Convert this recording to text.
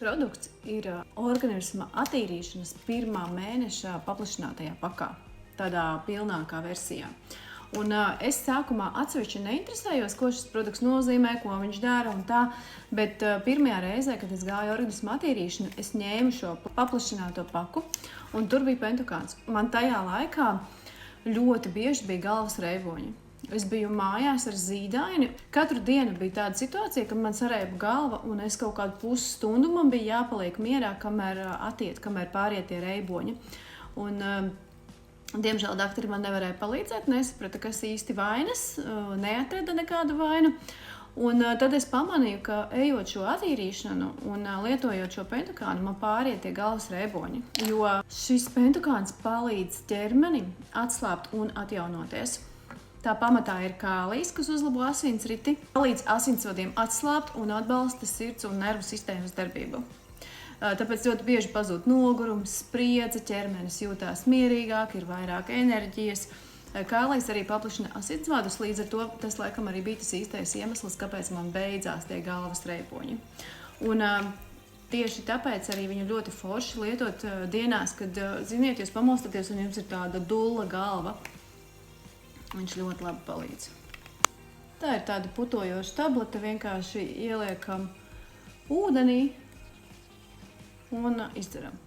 Produkts ir organisma attīrīšanas pirmā mēneša paplašinātajā pakā, tādā pilnākā versijā. Un es sākumā atsevišķi neinteresējos, ko šis produkts nozīmē, ko viņš dara un tā, bet pirmajā reizē, kad es gāju organismu attīrīšanu, es ņēmu šo paplašināto paku, un tur bija pentukāns. Man tajā laikā ļoti bieži bija galvas reiboņi. Es biju mājās ar zīdaini. Katru dienu bija tāda situācija, ka man sarēba galva, un es kaut kādu pusstundu man bija jāpaliek mierā, kamēr pāriet tie reiboņi. Un, diemžēl doktori man nevarēja palīdzēt, nesaprata, kas īsti vainas, neatrada nekādu vainu. Un tad es pamanīju, ka ejot šo attīrīšanu un lietojot šo pentukānu, man pāriet tie galvas reiboņi. Jo šis pentukāns palīdz ķermenim atslābt un atjaunoties. Tā pamatā ir kālijs, kas uzlabo asinsriti, palīdz asinsvadiem atslābt un atbalsta sirds un nervu sistēmas darbību. Tāpēc ļoti bieži pazūd nogurums, spriedze, ķermenis jūtās mierīgāk, ir vairāk enerģijas. Kālijs arī paplašina asinsvadus, līdz ar to tas laikam arī bija tas īstais iemesls, kāpēc man beidzās tie galvas reiboņi. Un tieši tāpēc arī viņu ļoti forši lietot dienās, kad, ziniet, jūs pamostaties un jums ir tāda dulla galva. Viņš ļoti labi palīdz. Tā ir tāda putojoša tablete, vienkārši ieliekam ūdenī un izdzeram.